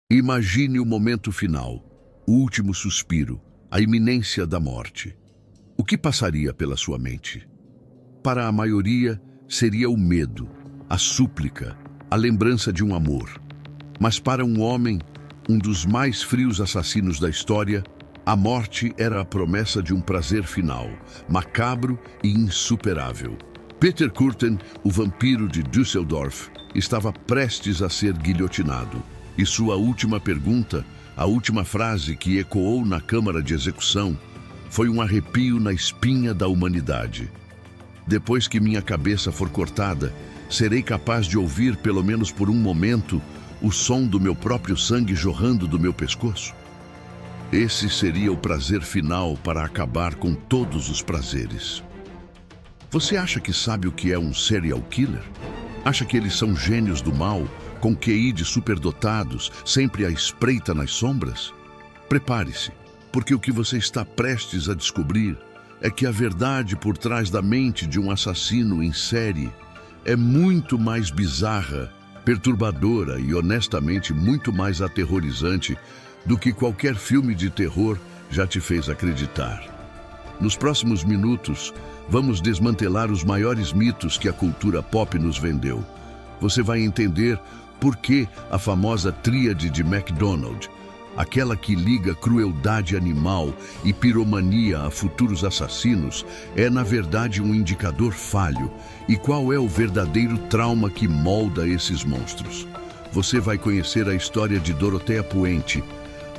Imagine o momento final, o último suspiro, a iminência da morte. O que passaria pela sua mente? Para a maioria, seria o medo, a súplica, a lembrança de um amor. Mas para um homem, um dos mais frios assassinos da história, a morte era a promessa de um prazer final, macabro e insuperável. Peter Kürten, o vampiro de Düsseldorf, estava prestes a ser guilhotinado. E sua última pergunta, a última frase que ecoou na câmara de execução, foi um arrepio na espinha da humanidade. Depois que minha cabeça for cortada, serei capaz de ouvir, pelo menos por um momento, o som do meu próprio sangue jorrando do meu pescoço? Esse seria o prazer final para acabar com todos os prazeres. Você acha que sabe o que é um serial killer? Acha que eles são gênios do mal, com QI de superdotados, sempre à espreita nas sombras? Prepare-se, porque o que você está prestes a descobrir é que a verdade por trás da mente de um assassino em série é muito mais bizarra, perturbadora e honestamente muito mais aterrorizante do que qualquer filme de terror já te fez acreditar. Nos próximos minutos, vamos desmantelar os maiores mitos que a cultura pop nos vendeu. Você vai entender por que a famosa tríade de McDonald, aquela que liga crueldade animal e piromania a futuros assassinos, é na verdade um indicador falho, e qual é o verdadeiro trauma que molda esses monstros. Você vai conhecer a história de Dorothea Puente,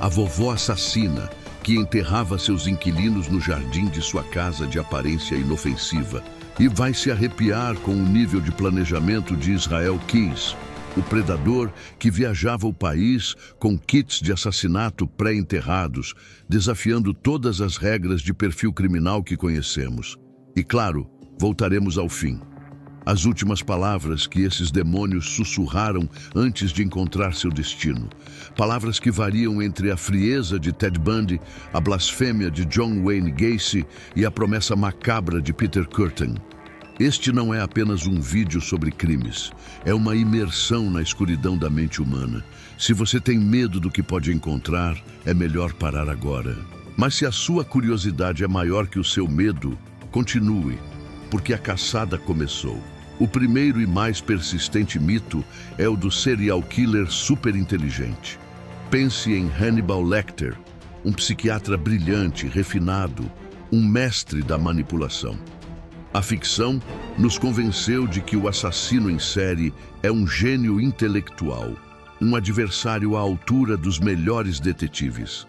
a vovó assassina que enterrava seus inquilinos no jardim de sua casa de aparência inofensiva, e vai se arrepiar com o nível de planejamento de Israel Keyes, o predador que viajava o país com kits de assassinato pré-enterrados, desafiando todas as regras de perfil criminal que conhecemos. E claro, voltaremos ao fim. As últimas palavras que esses demônios sussurraram antes de encontrar seu destino. Palavras que variam entre a frieza de Ted Bundy, a blasfêmia de John Wayne Gacy e a promessa macabra de Peter Kürten. Este não é apenas um vídeo sobre crimes, é uma imersão na escuridão da mente humana. Se você tem medo do que pode encontrar, é melhor parar agora. Mas se a sua curiosidade é maior que o seu medo, continue, porque a caçada começou. O primeiro e mais persistente mito é o do serial killer superinteligente. Pense em Hannibal Lecter, um psiquiatra brilhante, refinado, um mestre da manipulação. A ficção nos convenceu de que o assassino em série é um gênio intelectual, um adversário à altura dos melhores detetives.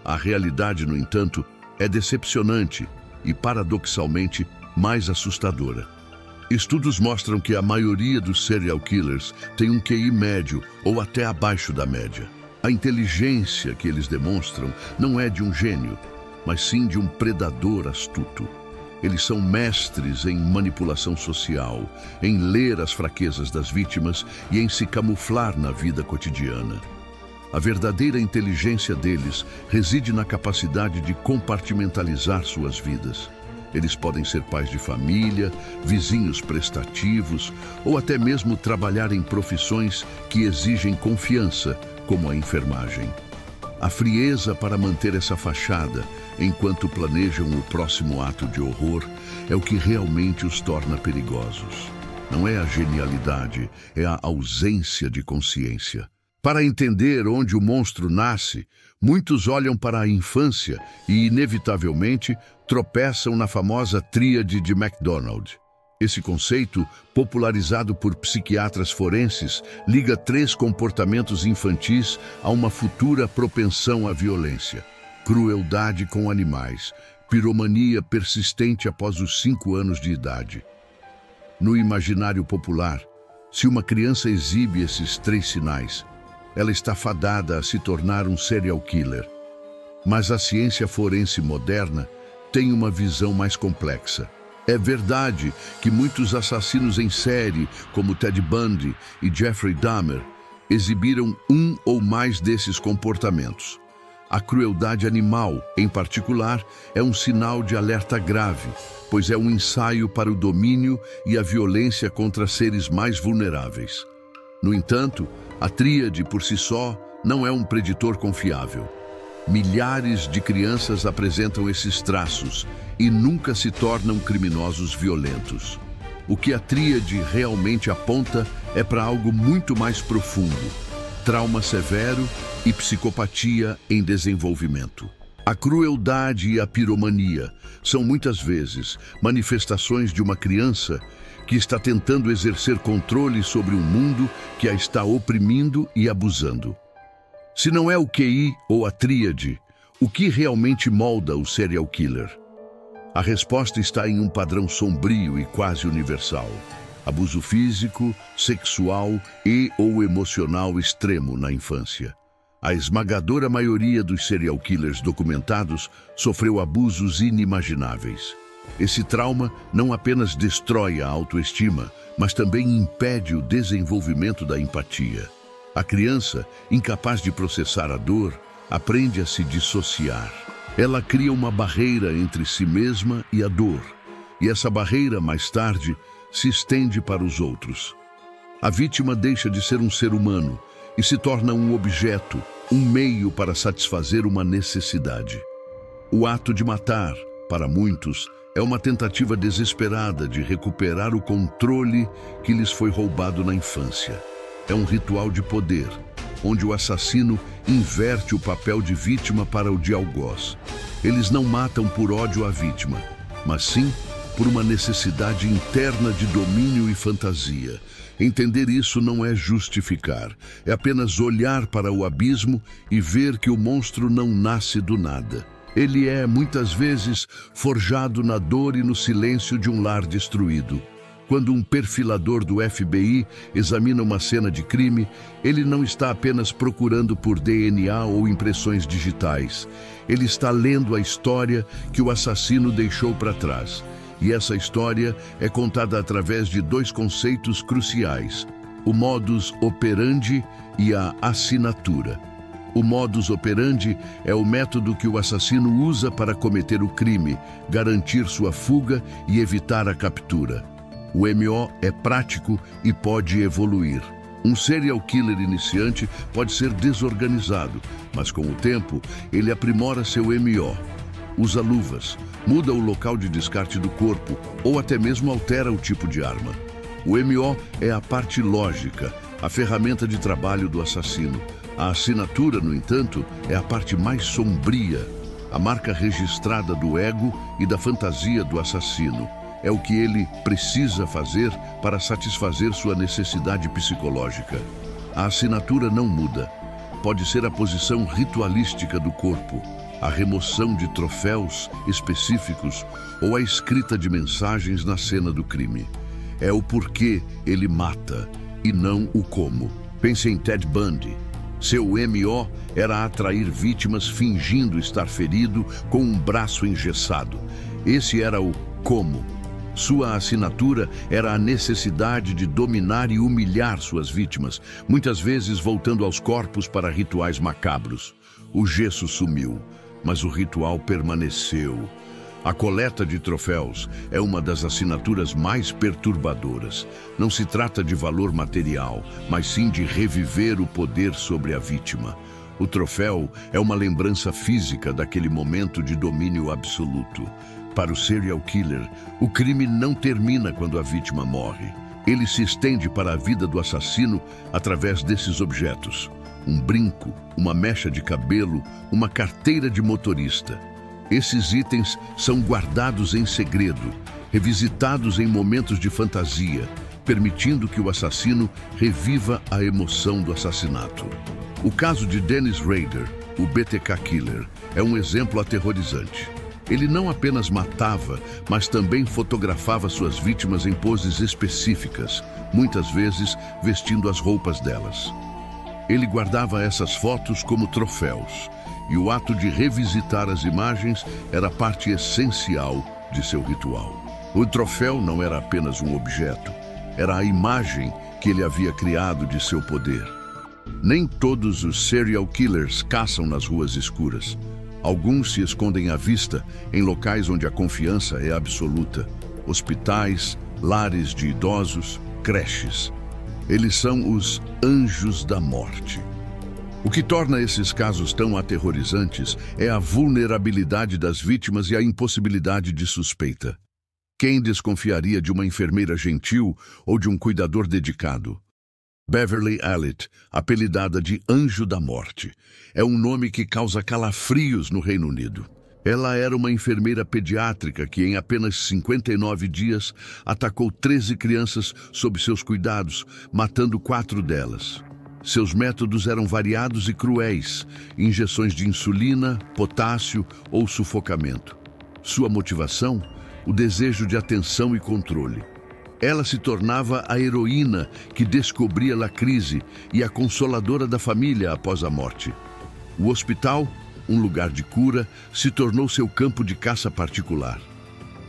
A realidade, no entanto, é decepcionante e, paradoxalmente, mais assustadora. Estudos mostram que a maioria dos serial killers tem um QI médio ou até abaixo da média. A inteligência que eles demonstram não é de um gênio, mas sim de um predador astuto. Eles são mestres em manipulação social, em ler as fraquezas das vítimas e em se camuflar na vida cotidiana. A verdadeira inteligência deles reside na capacidade de compartimentalizar suas vidas. Eles podem ser pais de família, vizinhos prestativos ou até mesmo trabalhar em profissões que exigem confiança, como a enfermagem. A frieza para manter essa fachada enquanto planejam o próximo ato de horror é o que realmente os torna perigosos. Não é a genialidade, é a ausência de consciência. Para entender onde o monstro nasce, muitos olham para a infância e, inevitavelmente, tropeçam na famosa tríade de McDonald. Esse conceito, popularizado por psiquiatras forenses, liga 3 comportamentos infantis a uma futura propensão à violência: crueldade com animais, piromania persistente após os 5 anos de idade. No imaginário popular, se uma criança exibe esses 3 sinais, ela está fadada a se tornar um serial killer. Mas a ciência forense moderna tem uma visão mais complexa. É verdade que muitos assassinos em série, como Ted Bundy e Jeffrey Dahmer, exibiram um ou mais desses comportamentos. A crueldade animal, em particular, é um sinal de alerta grave, pois é um ensaio para o domínio e a violência contra seres mais vulneráveis. No entanto, a tríade por si só não é um preditor confiável. Milhares de crianças apresentam esses traços e nunca se tornam criminosos violentos. O que a tríade realmente aponta é para algo muito mais profundo: trauma severo e psicopatia em desenvolvimento. A crueldade e a piromania são muitas vezes manifestações de uma criança que está tentando exercer controle sobre um mundo que a está oprimindo e abusando. Se não é o QI ou a tríade, o que realmente molda o serial killer? A resposta está em um padrão sombrio e quase universal: abuso físico, sexual e/ou emocional extremo na infância. A esmagadora maioria dos serial killers documentados sofreu abusos inimagináveis. Esse trauma não apenas destrói a autoestima, mas também impede o desenvolvimento da empatia. A criança, incapaz de processar a dor, aprende a se dissociar. Ela cria uma barreira entre si mesma e a dor, e essa barreira, mais tarde, se estende para os outros. A vítima deixa de ser um ser humano e se torna um objeto, um meio para satisfazer uma necessidade. O ato de matar, para muitos, é uma tentativa desesperada de recuperar o controle que lhes foi roubado na infância. É um ritual de poder, onde o assassino inverte o papel de vítima para o de algoz. Eles não matam por ódio à vítima, mas sim por uma necessidade interna de domínio e fantasia. Entender isso não é justificar, é apenas olhar para o abismo e ver que o monstro não nasce do nada. Ele é, muitas vezes, forjado na dor e no silêncio de um lar destruído. Quando um perfilador do FBI examina uma cena de crime, ele não está apenas procurando por DNA ou impressões digitais. Ele está lendo a história que o assassino deixou para trás. E essa história é contada através de dois conceitos cruciais: o modus operandi e a assinatura. O modus operandi é o método que o assassino usa para cometer o crime, garantir sua fuga e evitar a captura. O MO é prático e pode evoluir. Um serial killer iniciante pode ser desorganizado, mas com o tempo ele aprimora seu MO. Usa luvas, muda o local de descarte do corpo ou até mesmo altera o tipo de arma. O MO é a parte lógica, a ferramenta de trabalho do assassino. A assinatura, no entanto, é a parte mais sombria, a marca registrada do ego e da fantasia do assassino. É o que ele precisa fazer para satisfazer sua necessidade psicológica. A assinatura não muda. Pode ser a posição ritualística do corpo, a remoção de troféus específicos ou a escrita de mensagens na cena do crime. É o porquê ele mata e não o como. Pense em Ted Bundy. Seu MO era atrair vítimas fingindo estar ferido com um braço engessado. Esse era o como. Sua assinatura era a necessidade de dominar e humilhar suas vítimas, muitas vezes voltando aos corpos para rituais macabros. O gesso sumiu, mas o ritual permaneceu. A coleta de troféus é uma das assinaturas mais perturbadoras. Não se trata de valor material, mas sim de reviver o poder sobre a vítima. O troféu é uma lembrança física daquele momento de domínio absoluto. Para o serial killer, o crime não termina quando a vítima morre. Ele se estende para a vida do assassino através desses objetos: um brinco, uma mecha de cabelo, uma carteira de motorista. Esses itens são guardados em segredo, revisitados em momentos de fantasia, permitindo que o assassino reviva a emoção do assassinato. O caso de Dennis Rader, o BTK Killer, é um exemplo aterrorizante. Ele não apenas matava, mas também fotografava suas vítimas em poses específicas, muitas vezes vestindo as roupas delas. Ele guardava essas fotos como troféus, e o ato de revisitar as imagens era parte essencial de seu ritual. O troféu não era apenas um objeto, era a imagem que ele havia criado de seu poder. Nem todos os serial killers caçam nas ruas escuras. Alguns se escondem à vista em locais onde a confiança é absoluta: hospitais, lares de idosos, creches. Eles são os anjos da morte. O que torna esses casos tão aterrorizantes é a vulnerabilidade das vítimas e a impossibilidade de suspeita. Quem desconfiaria de uma enfermeira gentil ou de um cuidador dedicado? Beverly Allitt, apelidada de Anjo da Morte, é um nome que causa calafrios no Reino Unido. Ela era uma enfermeira pediátrica que, em apenas 59 dias, atacou 13 crianças sob seus cuidados, matando 4 delas. Seus métodos eram variados e cruéis: injeções de insulina, potássio ou sufocamento. Sua motivação? O desejo de atenção e controle. Ela se tornava a heroína que descobria a crise e a consoladora da família após a morte. O hospital, um lugar de cura, se tornou seu campo de caça particular.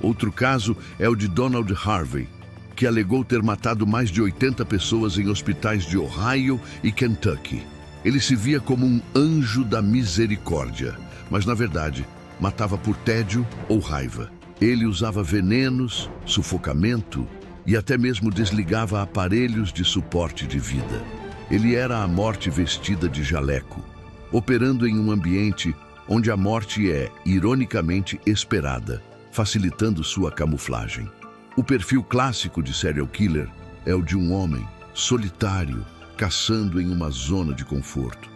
Outro caso é o de Donald Harvey, que alegou ter matado mais de 80 pessoas em hospitais de Ohio e Kentucky. Ele se via como um anjo da misericórdia, mas na verdade matava por tédio ou raiva. Ele usava venenos, sufocamento e até mesmo desligava aparelhos de suporte de vida. Ele era a morte vestida de jaleco, operando em um ambiente onde a morte é, ironicamente, esperada, facilitando sua camuflagem. O perfil clássico de serial killer é o de um homem solitário, caçando em uma zona de conforto.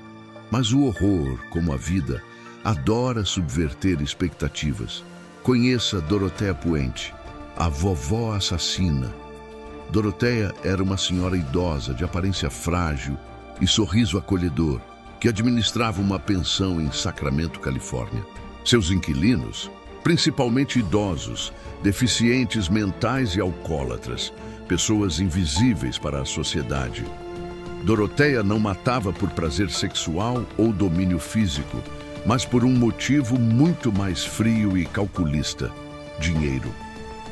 Mas o horror, como a vida, adora subverter expectativas. Conheça Dorothea Puente, a vovó assassina. Dorothea era uma senhora idosa, de aparência frágil e sorriso acolhedor, que administrava uma pensão em Sacramento, Califórnia. Seus inquilinos, principalmente idosos, deficientes mentais e alcoólatras, pessoas invisíveis para a sociedade. Dorothea não matava por prazer sexual ou domínio físico, mas por um motivo muito mais frio e calculista: dinheiro.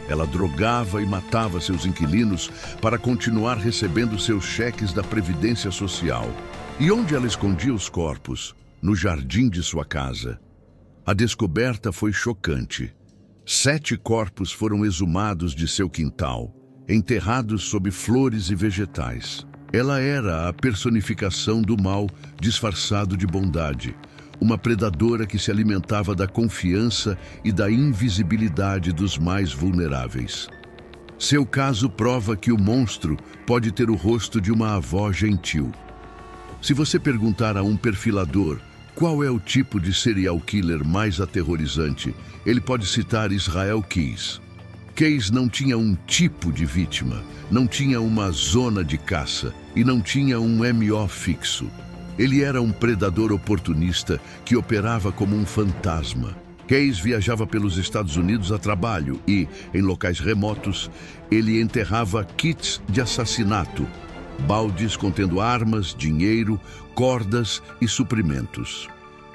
Ela drogava e matava seus inquilinos para continuar recebendo seus cheques da Previdência Social. E onde ela escondia os corpos? No jardim de sua casa. A descoberta foi chocante. 7 corpos foram exumados de seu quintal, enterrados sob flores e vegetais. Ela era a personificação do mal disfarçado de bondade, uma predadora que se alimentava da confiança e da invisibilidade dos mais vulneráveis. Seu caso prova que o monstro pode ter o rosto de uma avó gentil. Se você perguntar a um perfilador qual é o tipo de serial killer mais aterrorizante, ele pode citar Israel Keyes. Keyes não tinha um tipo de vítima, não tinha uma zona de caça e não tinha um MO fixo. Ele era um predador oportunista que operava como um fantasma. Keyes viajava pelos Estados Unidos a trabalho e, em locais remotos, ele enterrava kits de assassinato, baldes contendo armas, dinheiro, cordas e suprimentos.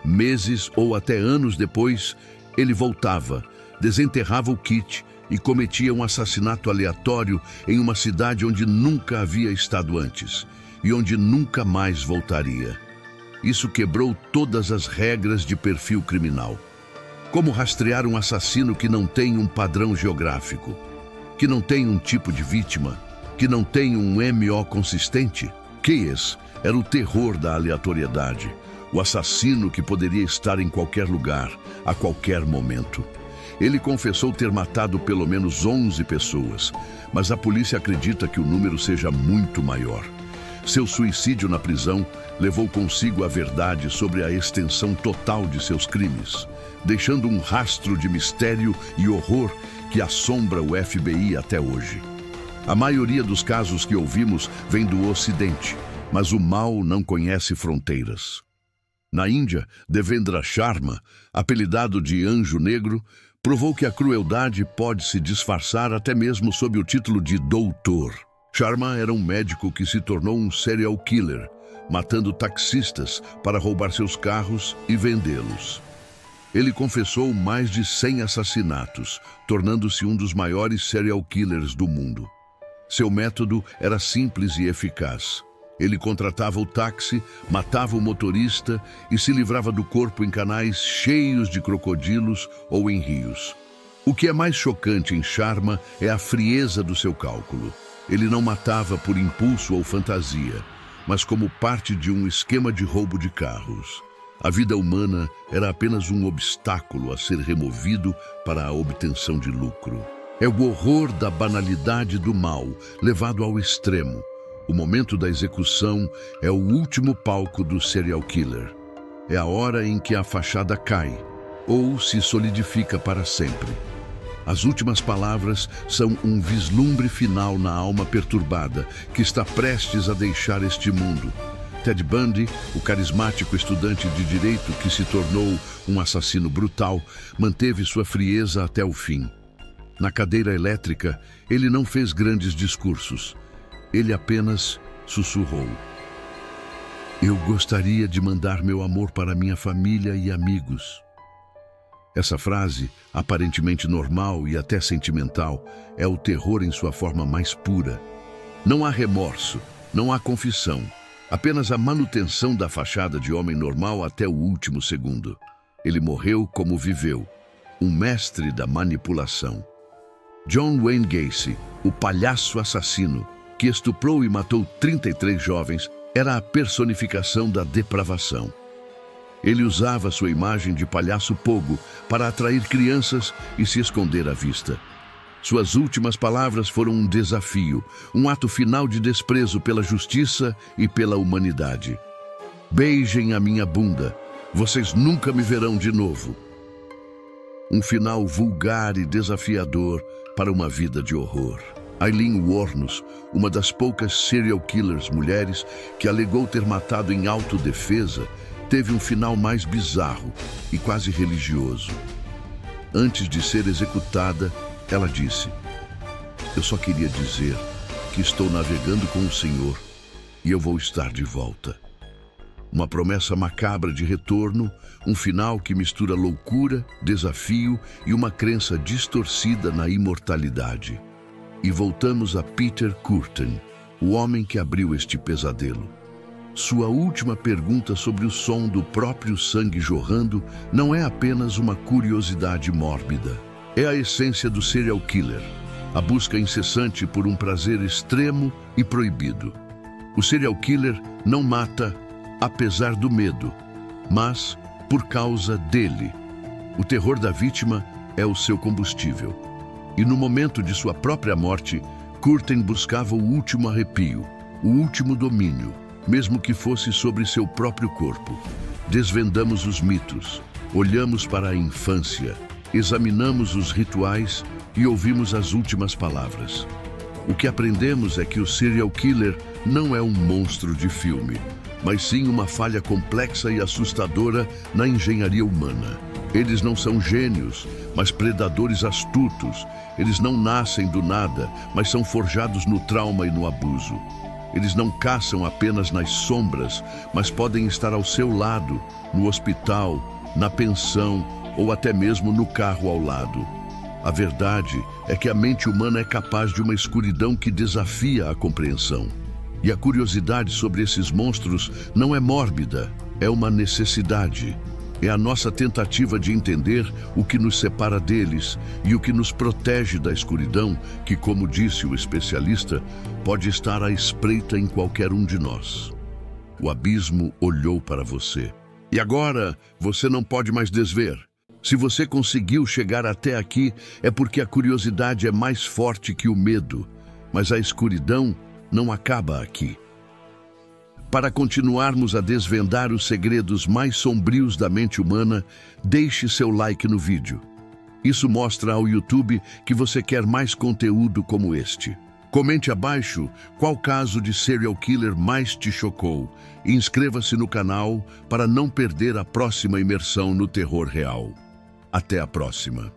Meses ou até anos depois, ele voltava, desenterrava o kit e cometia um assassinato aleatório em uma cidade onde nunca havia estado antes e onde nunca mais voltaria. Isso quebrou todas as regras de perfil criminal. Como rastrear um assassino que não tem um padrão geográfico, que não tem um tipo de vítima, que não tem um MO consistente? Keyes era o terror da aleatoriedade, o assassino que poderia estar em qualquer lugar, a qualquer momento. Ele confessou ter matado pelo menos 11 pessoas, mas a polícia acredita que o número seja muito maior. Seu suicídio na prisão levou consigo a verdade sobre a extensão total de seus crimes, deixando um rastro de mistério e horror que assombra o FBI até hoje. A maioria dos casos que ouvimos vem do Ocidente, mas o mal não conhece fronteiras. Na Índia, Devendra Sharma, apelidado de Anjo Negro, provou que a crueldade pode se disfarçar até mesmo sob o título de doutor. Sharma era um médico que se tornou um serial killer, matando taxistas para roubar seus carros e vendê-los. Ele confessou mais de 100 assassinatos, tornando-se um dos maiores serial killers do mundo. Seu método era simples e eficaz. Ele contratava o táxi, matava o motorista e se livrava do corpo em canais cheios de crocodilos ou em rios. O que é mais chocante em Sharma é a frieza do seu cálculo. Ele não matava por impulso ou fantasia. mas como parte de um esquema de roubo de carros. A vida humana era apenas um obstáculo a ser removido para a obtenção de lucro. É o horror da banalidade do mal, levado ao extremo. O momento da execução é o último palco do serial killer. É a hora em que a fachada cai, ou se solidifica para sempre. As últimas palavras são um vislumbre final na alma perturbada, que está prestes a deixar este mundo. Ted Bundy, o carismático estudante de direito que se tornou um assassino brutal, manteve sua frieza até o fim. Na cadeira elétrica, ele não fez grandes discursos. Ele apenas sussurrou: "Eu gostaria de mandar meu amor para minha família e amigos." Essa frase, aparentemente normal e até sentimental, é o terror em sua forma mais pura. Não há remorso, não há confissão, apenas a manutenção da fachada de homem normal até o último segundo. Ele morreu como viveu, um mestre da manipulação. John Wayne Gacy, o palhaço assassino, que estuprou e matou 33 jovens, era a personificação da depravação. Ele usava sua imagem de palhaço pogo para atrair crianças e se esconder à vista. Suas últimas palavras foram um desafio, um ato final de desprezo pela justiça e pela humanidade. "Beijem a minha bunda, vocês nunca me verão de novo." Um final vulgar e desafiador para uma vida de horror. Aileen Wuornos, uma das poucas serial killers mulheres que alegou ter matado em autodefesa, teve um final mais bizarro e quase religioso. Antes de ser executada, ela disse: "Eu só queria dizer que estou navegando com o Senhor e eu vou estar de volta." Uma promessa macabra de retorno, um final que mistura loucura, desafio e uma crença distorcida na imortalidade. E voltamos a Peter Kürten, o homem que abriu este pesadelo. Sua última pergunta sobre o som do próprio sangue jorrando não é apenas uma curiosidade mórbida. É a essência do serial killer, a busca incessante por um prazer extremo e proibido. O serial killer não mata apesar do medo, mas por causa dele. O terror da vítima é o seu combustível. E no momento de sua própria morte, Kürten buscava o último arrepio, o último domínio, mesmo que fosse sobre seu próprio corpo. Desvendamos os mitos, olhamos para a infância, examinamos os rituais e ouvimos as últimas palavras. O que aprendemos é que o serial killer não é um monstro de filme, mas sim uma falha complexa e assustadora na engenharia humana. Eles não são gênios, mas predadores astutos. Eles não nascem do nada, mas são forjados no trauma e no abuso. Eles não caçam apenas nas sombras, mas podem estar ao seu lado, no hospital, na pensão ou até mesmo no carro ao lado. A verdade é que a mente humana é capaz de uma escuridão que desafia a compreensão. E a curiosidade sobre esses monstros não é mórbida, é uma necessidade. É a nossa tentativa de entender o que nos separa deles e o que nos protege da escuridão, que, como disse o especialista, pode estar à espreita em qualquer um de nós. O abismo olhou para você. E agora você não pode mais desver. Se você conseguiu chegar até aqui, é porque a curiosidade é mais forte que o medo, mas a escuridão não acaba aqui. Para continuarmos a desvendar os segredos mais sombrios da mente humana, deixe seu like no vídeo. Isso mostra ao YouTube que você quer mais conteúdo como este. Comente abaixo qual caso de serial killer mais te chocou e inscreva-se no canal para não perder a próxima imersão no terror real. Até a próxima!